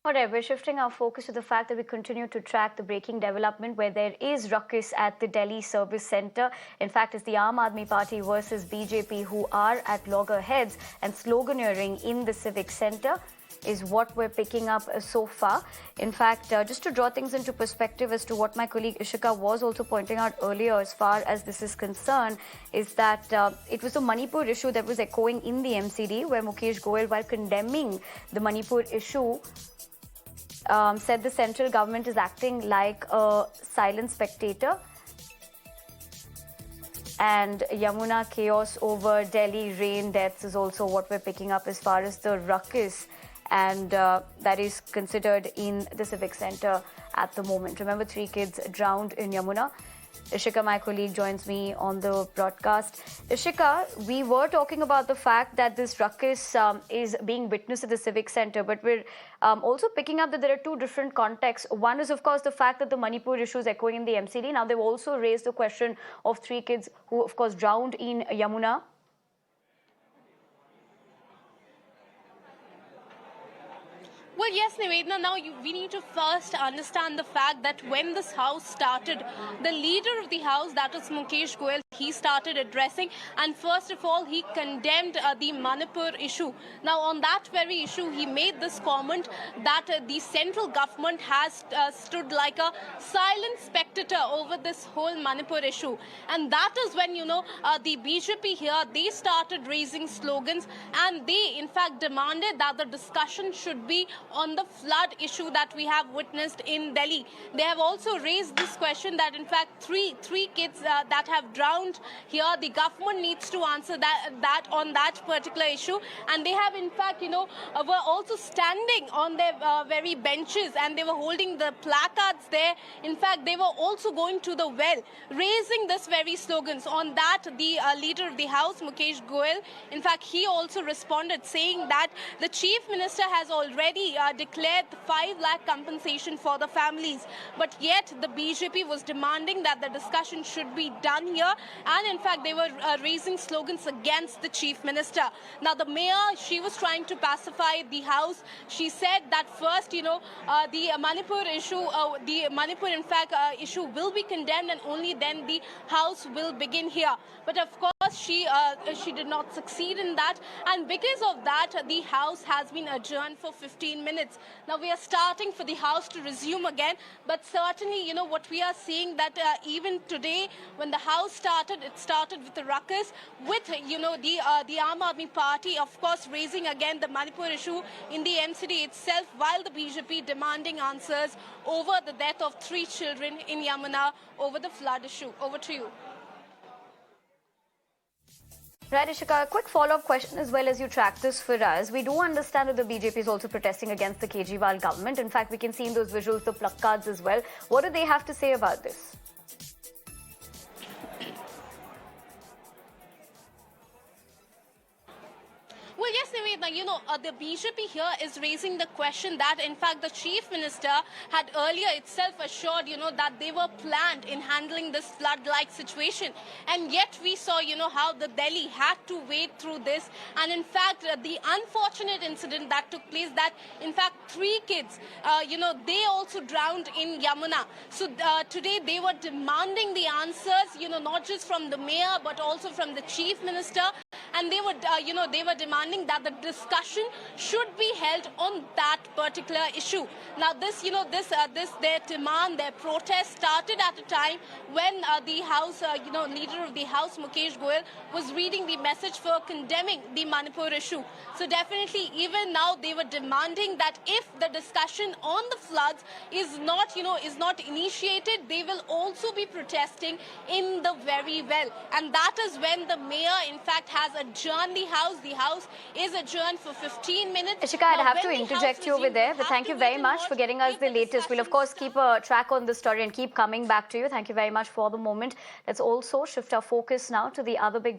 All right, we're shifting our focus to the fact that we continue to track the breaking development where there is ruckus at the Delhi service centre. In fact, it's the Aam Aadmi Party versus BJP who are at loggerheads, and sloganeering in the civic centre is what we're picking up so far. In fact, just to draw things into perspective as to what my colleague Ishika was also pointing out earlier as far as this is concerned, is that it was the Manipur issue that was echoing in the MCD, where Mukesh Goel, while condemning the Manipur issue, said the central government is acting like a silent spectator. And Yamuna chaos over Delhi rain deaths is also what we're picking up as far as the ruckus, and that is considered in the civic centre at the moment. Remember, 3 kids drowned in Yamuna. Ishika, my colleague, joins me on the broadcast. Ishika, we were talking about the fact that this ruckus is being witnessed at the civic centre, but we're also picking up that there are 2 different contexts. One is, of course, the fact that the Manipur issue is echoing in the MCD. Now, they've also raised the question of 3 kids who, of course, drowned in Yamuna. Well, yes, Nivedana, now we need to first understand the fact that when this house started, the leader of the house, that is Mukesh Goel, he started addressing, and first of all, he condemned the Manipur issue. Now, on that very issue, he made this comment that the central government has stood like a silent spectator over this whole Manipur issue. And that is when, the BJP here, they started raising slogans, and they, in fact, demanded that the discussion should be on the flood issue that we have witnessed in Delhi. They have also raised this question that, in fact, three kids that have drowned here, the government needs to answer that on that particular issue. And they have, in fact, were also standing on their very benches, and they were holding the placards there. In fact, they were also going to the well, raising this very slogans. On that, the leader of the house, Mukesh Goel, in fact, he also responded, saying that the chief minister has already declared 5 lakh compensation for the families. But yet the BJP was demanding that the discussion should be done here. And in fact, they were raising slogans against the chief minister. Now, the mayor, she was trying to pacify the house. She said that first, the Manipur issue, in fact, issue will be condemned, and only then the house will begin here. But of course, she did not succeed in that. And because of that, the house has been adjourned for 15 minutes. Now, we are starting for the house to resume again. But certainly, what we are seeing that even today, when the house started, it started with a ruckus with, the Aam Aadmi Party, of course, raising again the Manipur issue in the MCD itself, while the BJP demanding answers over the death of 3 children in Yamuna over the flood issue. Over to you. Right, Ishika, a quick follow-up question as well as you track this for us. We do understand that the BJP is also protesting against the Kejriwal government. In fact, we can see in those visuals the placards as well. What do they have to say about this? Well, yes, Nivedana, the BJP here is raising the question that, in fact, the chief minister had earlier itself assured, that they were planned in handling this flood-like situation. And yet we saw, how the Delhi had to wade through this. And in fact, the unfortunate incident that took place that, in fact, 3 kids, they also drowned in Yamuna. So today they were demanding the answers, not just from the mayor, but also from the chief minister. And they were demanding that the discussion should be held on that particular issue. Now, their demand, their protest started at a time when the house, leader of the house, Mukesh Goel, was reading the message for condemning the Manipur issue. So definitely, even now, they were demanding that if the discussion on the floods is not initiated, they will also be protesting in the very well. And that is when the mayor, in fact, has adjourned the house. The house is adjourned for 15 minutes. Ishika, I'd have to interject you over there, but thank you very much for getting us the latest. We'll, of course, keep a track on this story and keep coming back to you. Thank you very much for the moment. Let's also shift our focus now to the other big development.